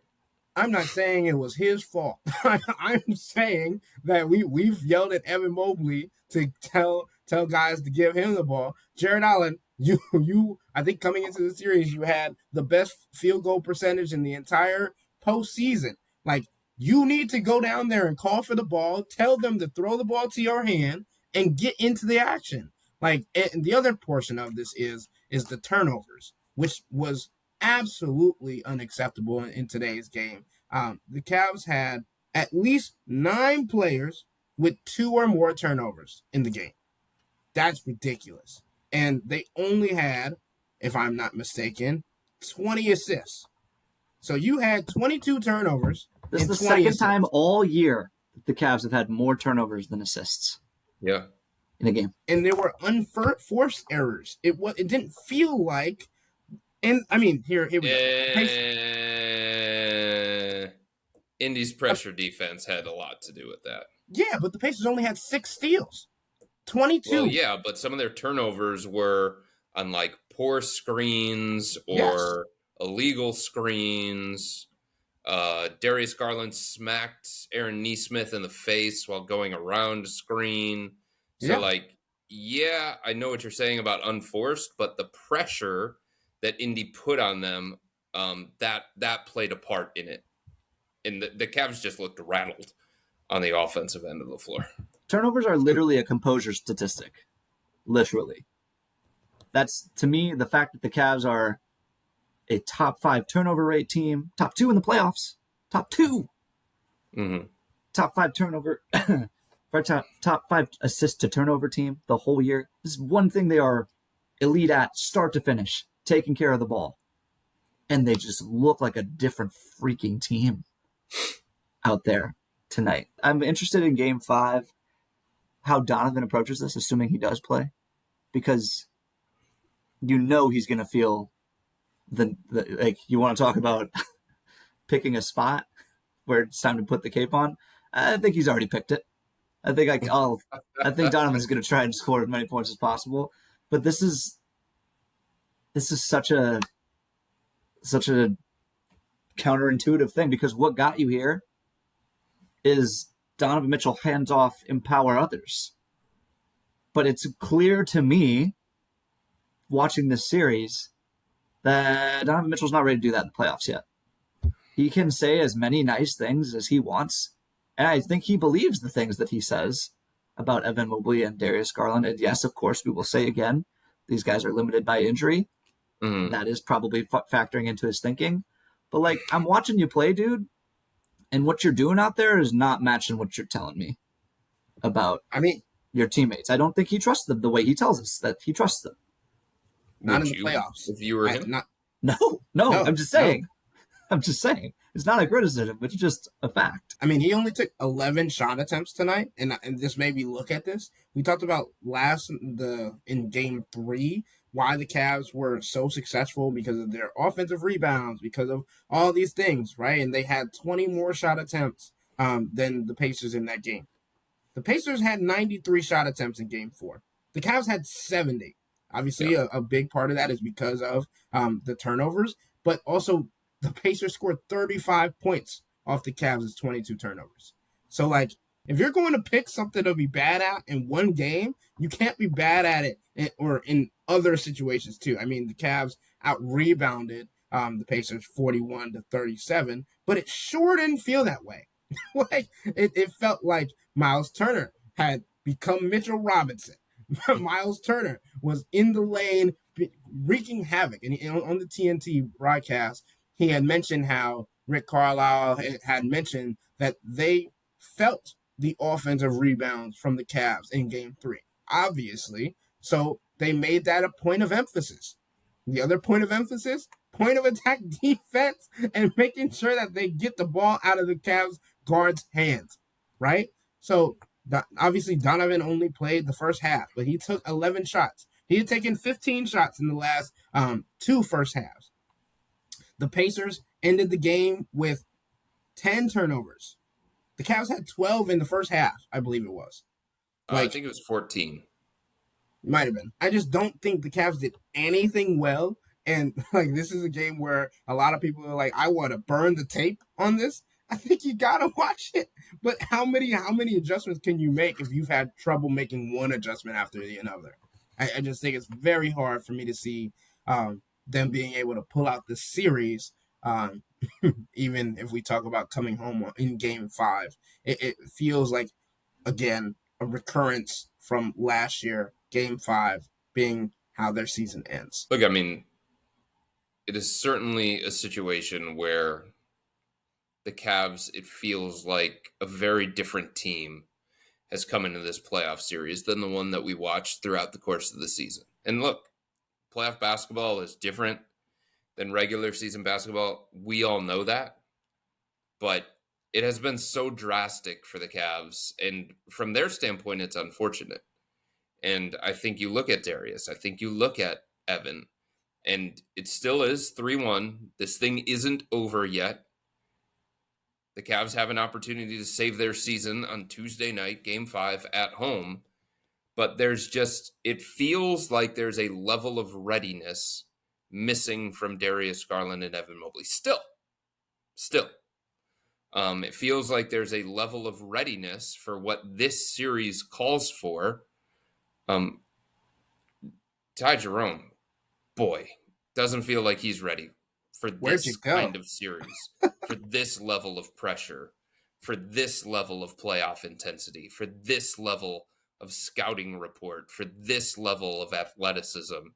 I'm not saying it was his fault. I'm saying that we've yelled at Evan Mobley to tell guys to give him the ball. Jared Allen, you I think coming into the series you had the best field goal percentage in the entire postseason. You need to go down there and call for the ball, tell them to throw the ball to your hand and get into the action. And the other portion of this is the turnovers, which was absolutely unacceptable in today's game. The Cavs had at least 9 players with 2 or more turnovers in the game. That's ridiculous. And they only had, if I'm not mistaken, 20 assists. So you had 22 turnovers. This is the second time all year the Cavs have had more turnovers than assists. Yeah. In a game. And there were unforced errors. It didn't feel like. And I mean, here we go. Indy's pressure defense had a lot to do with that. Yeah, but the Pacers only had 6 steals. 22. Well, yeah, but some of their turnovers were on poor screens or illegal screens. Darius Garland smacked Aaron Nesmith in the face while going around a screen. So, I know what you're saying about unforced, but the pressure that Indy put on them, that played a part in it. And the Cavs just looked rattled on the offensive end of the floor. Turnovers are literally a composure statistic. Literally. That's, to me, the fact that the Cavs are a top 5 turnover rate team, top 2 in the playoffs, top 2. Mm-hmm. Top 5 turnover for a top 5 assist to turnover team the whole year. This is one thing they are elite at, start to finish, taking care of the ball. And they just look like a different freaking team out there tonight. I'm interested in Game 5, how Donovan approaches this, assuming he does play, because he's going to feel the like, you want to talk about picking a spot where it's time to put the cape on. I think he's already picked it. I think Donovan's going to try and score as many points as possible. But this is such a counterintuitive thing, because what got you here is Donovan Mitchell hands off, empower others. But it's clear to me, watching this series, that Donovan Mitchell's not ready to do that in the playoffs yet. He can say as many nice things as he wants, and I think he believes the things that he says about Evan Mobley and Darius Garland. And yes, of course, we will say again, these guys are limited by injury. Mm-hmm. That is probably factoring into his thinking. But, like, I'm watching you play, dude, and what you're doing out there is not matching what you're telling me about your teammates. I don't think he trusts them the way he tells us that he trusts them. Not in the playoffs. If you were him? No, I'm just saying. No. I'm just saying. It's not a criticism. It's just a fact. I mean, he only took 11 shot attempts tonight, and this made me look at this. We talked about in Game 3 why the Cavs were so successful, because of their offensive rebounds, because of all these things, right? And they had 20 more shot attempts than the Pacers in that game. The Pacers had 93 shot attempts in Game 4. The Cavs had 70. Obviously, a big part of that is because of the turnovers, but also the Pacers scored 35 points off the Cavs' 22 turnovers. So, like, if you're going to pick something to be bad at in one game, you can't be bad at it in other situations too. I mean, the Cavs out-rebounded the Pacers 41-37, but it sure didn't feel that way. Like, it felt like Miles Turner had become Mitchell Robinson. Miles Turner was in the lane wreaking havoc. And on the TNT broadcast, he had mentioned how Rick Carlisle had mentioned that they felt the offensive rebounds from the Cavs in Game 3, obviously. So they made that a point of emphasis. The other point of emphasis, point of attack defense, and making sure that they get the ball out of the Cavs guards' hands, right? So obviously Donovan only played the first half, but he took 11 shots. He had taken 15 shots in the last 2 first halves. The Pacers ended the game with 10 turnovers. The Cavs had 12 in the first half, I believe it was. I think it was 14. Might have been. I just don't think the Cavs did anything well. And, like, this is a game where a lot of people are like, I want to burn the tape on this. I think you got to watch it. But how many adjustments can you make if you've had trouble making one adjustment after another? I just think it's very hard for me to see them being able to pull out this series, even if we talk about coming home in Game 5. It feels like, again, a recurrence from last year, Game 5, being how their season ends. Look, I mean, it is certainly a situation where the Cavs, it feels like a very different team has come into this playoff series than the one that we watched throughout the course of the season. And look, playoff basketball is different than regular season basketball. We all know that. But it has been so drastic for the Cavs. And from their standpoint, it's unfortunate. And I think you look at Darius. I think you look at Evan. And it still is 3-1. This thing isn't over yet. The Cavs have an opportunity to save their season on Tuesday night, Game 5 at home. But it feels like there's a level of readiness missing from Darius Garland and Evan Mobley. Still. It feels like there's a level of readiness for what this series calls for. Ty Jerome, boy, doesn't feel like he's ready for this kind of series, for this level of pressure, for this level of playoff intensity, for this level of scouting report, for this level of athleticism.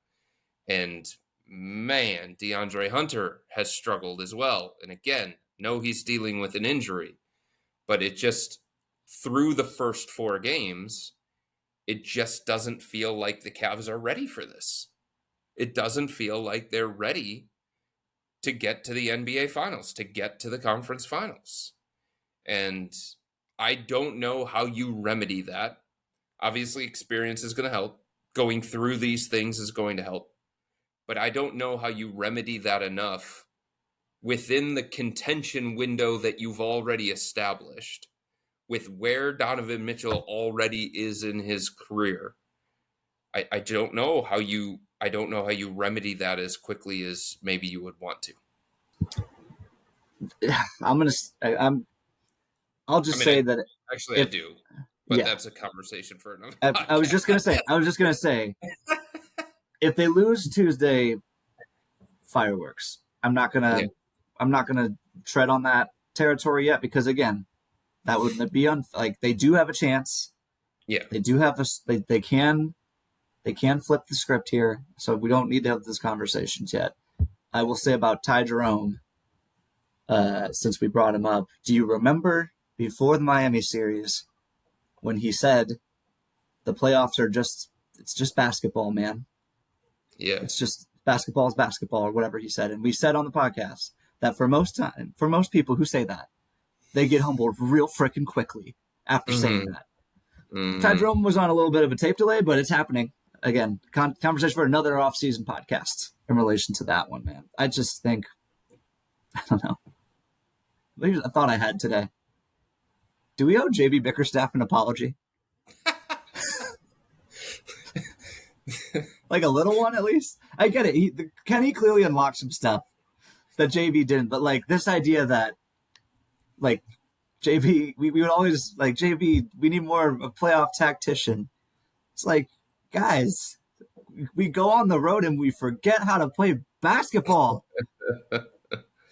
And man, DeAndre Hunter has struggled as well. And again, no, he's dealing with an injury, but it just through the first 4 games, it just doesn't feel like the Cavs are ready for this. It doesn't feel like they're ready to get to the NBA Finals, to get to the conference finals. And I don't know how you remedy that. Obviously, experience is going to help. Going through these things is going to help. But I don't know how you remedy that enough within the contention window that you've already established, with where Donovan Mitchell already is in his career. I don't know how you remedy that as quickly as maybe you would want to. I'll just say that I do, but that's a conversation for another podcast. I was just gonna say, if they lose Tuesday, fireworks. I'm not gonna tread on that territory yet, because again, that wouldn't be they do have a chance. Yeah, they do have they can flip the script here, so we don't need to have these conversations yet. I will say about Ty Jerome, since we brought him up, do you remember before the Miami series when he said the playoffs are it's just basketball, man? Yeah, it's just basketball is basketball, or whatever he said. And we said on the podcast that for most people who say that, they get humbled real freaking quickly after saying that. Ty Jerome was on a little bit of a tape delay, but it's happening. Again, conversation for another offseason podcast in relation to that one, man. I just think, I don't know. Maybe a thought I had today. Do we owe JB Bickerstaff an apology? Like a little one, at least? I get it. Kenny clearly unlocked some stuff that JB didn't, but like this idea that like JB, we would always like JB, we need more of a playoff tactician. It's like, guys, we go on the road and we forget how to play basketball.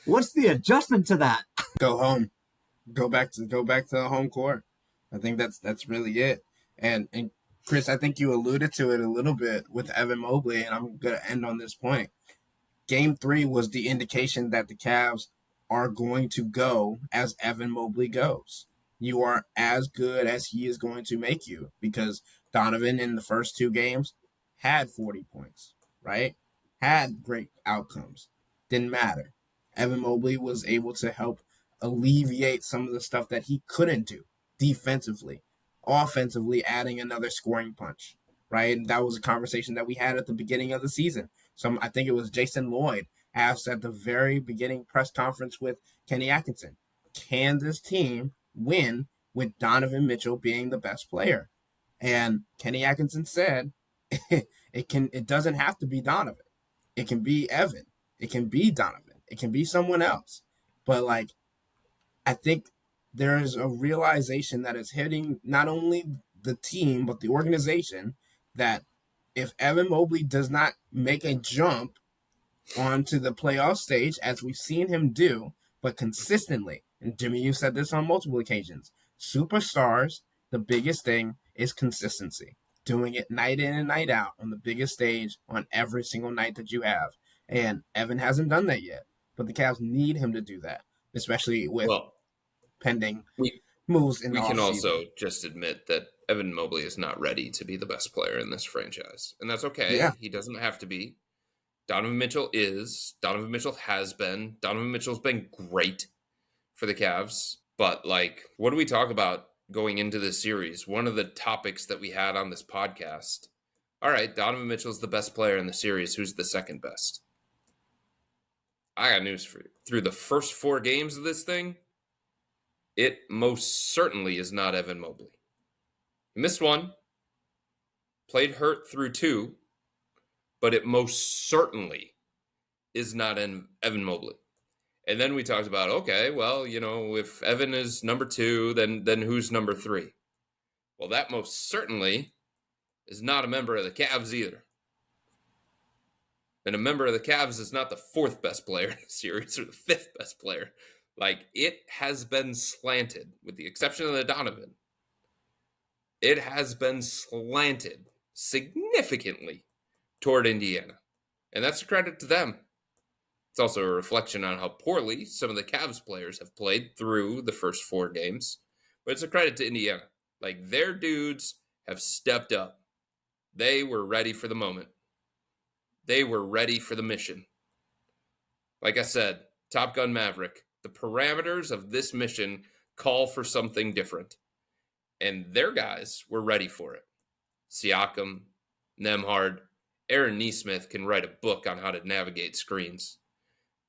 What's the adjustment to that? Go home. Go back to the home court. I think that's really it. And Chris, I think you alluded to it a little bit with Evan Mobley, and I'm gonna end on this point. Game 3 was the indication that the Cavs are going to go as Evan Mobley goes. You are as good as he is going to make you, because Donovan in the first 2 games had 40 points, right? Had great outcomes. Didn't matter. Evan Mobley was able to help alleviate some of the stuff that he couldn't do defensively, offensively, adding another scoring punch, right? And that was a conversation that we had at the beginning of the season. I think it was Jason Lloyd asked at the very beginning press conference with Kenny Atkinson, can this team win with Donovan Mitchell being the best player? And Kenny Atkinson said, it doesn't have to be Donovan. It can be Evan. It can be Donovan. It can be someone else. But like, I think there is a realization that is hitting not only the team, but the organization, that if Evan Mobley does not make a jump onto the playoff stage, as we've seen him do, but consistently, and Jimmy, you said this on multiple occasions, superstars, the biggest thing is consistency. Doing it night in and night out on the biggest stage on every single night that you have. And Evan hasn't done that yet, but the Cavs need him to do that, especially with pending moves in the offseason. We can also just admit that Evan Mobley is not ready to be the best player in this franchise. And that's okay. Yeah. He doesn't have to be. Donovan Mitchell is. Donovan Mitchell has been. Donovan Mitchell's been great for the Cavs. But, like, what do we talk about going into this series? One of the topics that we had on this podcast. All right, Donovan Mitchell's the best player in the series. Who's the second best? I got news for you. Through the first 4 games of this thing, it most certainly is not Evan Mobley. He missed 1, played hurt through 2, but it most certainly is not Evan Mobley. And then we talked about, okay, well, you know, if Evan is number 2, then who's number 3? Well, that most certainly is not a member of the Cavs either. And a member of the Cavs is not the 4th best player in the series or the 5th best player. Like, it has been slanted, with the exception of the Donovan. It has been slanted significantly toward Indiana. And that's a credit to them. It's also a reflection on how poorly some of the Cavs players have played through the first 4 games. but it's a credit to Indiana. Like, their dudes have stepped up. They were ready for the moment. They were ready for the mission. Like I said, Top Gun Maverick, the parameters of this mission call for something different. And their guys were ready for it. Siakam, Nembhard, Aaron Nesmith can write a book on how to navigate screens.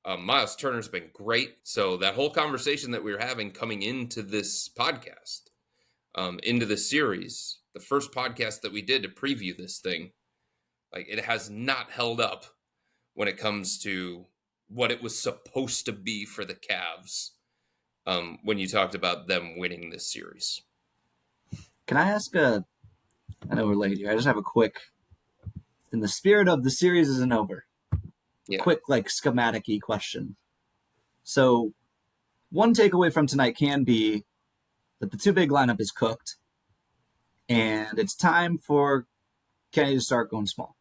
Miles Turner's been great. So that whole conversation that we were having coming into this podcast, into the series, the first podcast that we did to preview this thing, like, it has not held up when it comes to what it was supposed to be for the Cavs when you talked about them winning this series. Can I ask I know we're late here. I just have a quick, in the spirit of the series isn't over, quick, like, schematic-y question. So one takeaway from tonight can be that the two big lineup is cooked, and it's time for Kenny to start going small.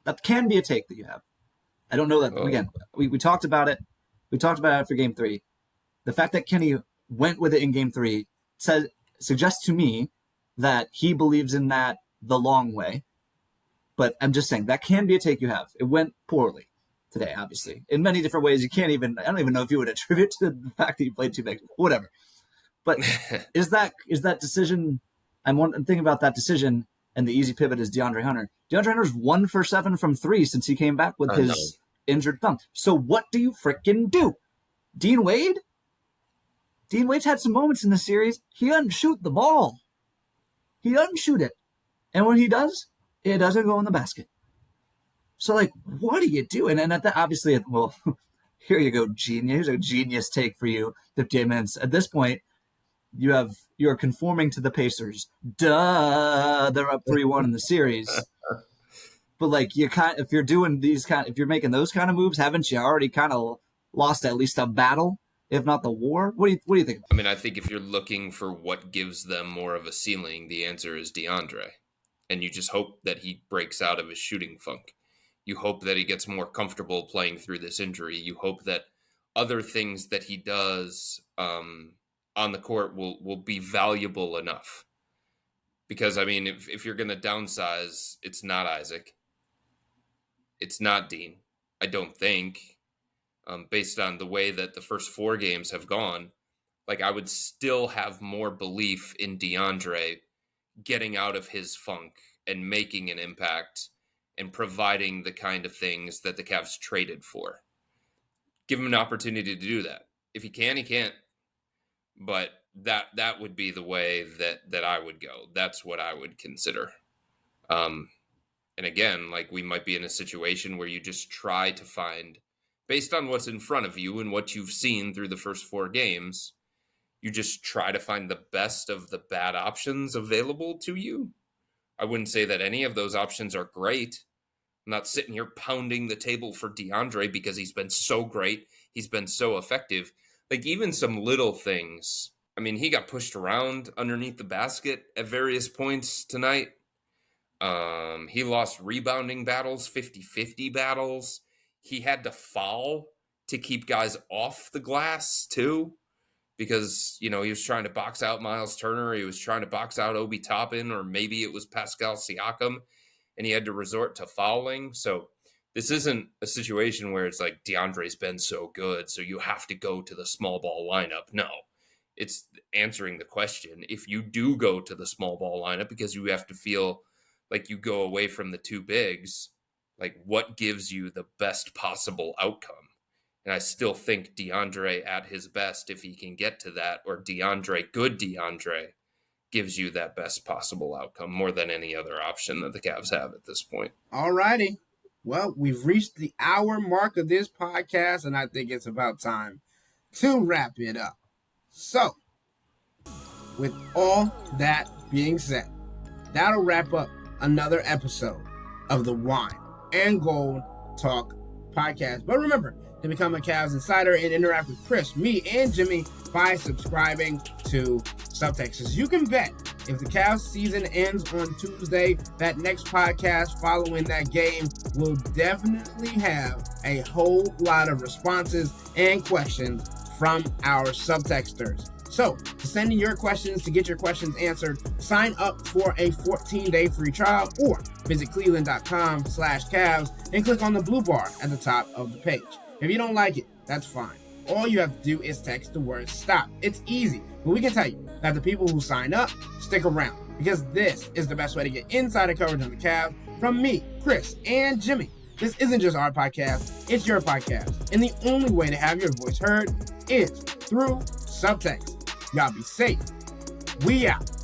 That can be a take that you have. I don't know that. Again, we talked about it. We talked about it after Game 3. The fact that Kenny went with it in Game 3 suggests to me that he believes in that the long way. But I'm just saying, that can be a take you have. It went poorly today, obviously, in many different ways. I don't even know if you would attribute to the fact that you played too big, whatever. But is that decision, I'm thinking about that decision, and the easy pivot is DeAndre Hunter. DeAndre Hunter's 1 for 7 from 3 since he came back with his injured thumb. So what do you frickin' do? Dean Wade? Dean Wade's had some moments in the series. He doesn't shoot the ball. He doesn't shoot it. And when he does, it doesn't go in the basket. So, like, what do you do? And at that, obviously, well, here you go, genius. Here's a genius take for you, 58 minutes. At this point, you're conforming to the Pacers. Duh, they're up 3-1 in the series. But, like, if you're making those kind of moves, haven't you already kind of lost at least a battle, if not the war? What do you think? I mean, I think if you're looking for what gives them more of a ceiling, the answer is DeAndre. And you just hope that he breaks out of his shooting funk. You hope that he gets more comfortable playing through this injury. You hope that other things that he does on the court will be valuable enough. Because, I mean, if you're going to downsize, it's not Isaac. It's not Dean, I don't think. Based on the way that the first 4 games have gone, like, I would still have more belief in DeAndre getting out of his funk and making an impact and providing the kind of things that the Cavs traded for. Give him an opportunity to do that. If he can, he can't. But that would be the way that I would go. That's what I would consider. And again, like, we might be in a situation where you just try to find, based on what's in front of you and what you've seen through the first 4 games, you just try to find the best of the bad options available to you. I wouldn't say that any of those options are great. I'm not sitting here pounding the table for DeAndre because he's been so great. He's been so effective. Like, even some little things. I mean, he got pushed around underneath the basket at various points tonight. He lost rebounding battles, 50-50 battles. He had to foul to keep guys off the glass, too. Because, he was trying to box out Miles Turner. He was trying to box out Obi Toppin, or maybe it was Pascal Siakam, and he had to resort to fouling. So this isn't a situation where it's like DeAndre's been so good, so you have to go to the small ball lineup. No, it's answering the question. If you do go to the small ball lineup because you have to feel like you go away from the 2 bigs, like, what gives you the best possible outcome? And I still think DeAndre at his best, if he can get to that, or good DeAndre, gives you that best possible outcome more than any other option that the Cavs have at this point. All righty. Well, we've reached the hour mark of this podcast, and I think it's about time to wrap it up. So, with all that being said, that'll wrap up another episode of the Wine and Gold Talk podcast. But remember to become a Cavs Insider and interact with Chris, me, and Jimmy by subscribing to Subtexts. You can bet if the Cavs season ends on Tuesday, that next podcast following that game will definitely have a whole lot of responses and questions from our subtexters. So, to send in your questions, to get your questions answered, sign up for a 14-day free trial or visit cleveland.com/Cavs and click on the blue bar at the top of the page. If you don't like it, that's fine. All you have to do is text the word STOP. It's easy, but we can tell you that the people who sign up stick around because this is the best way to get insider coverage on the Cavs from me, Chris, and Jimmy. This isn't just our podcast, it's your podcast. And the only way to have your voice heard is through subtext. Y'all be safe. We out.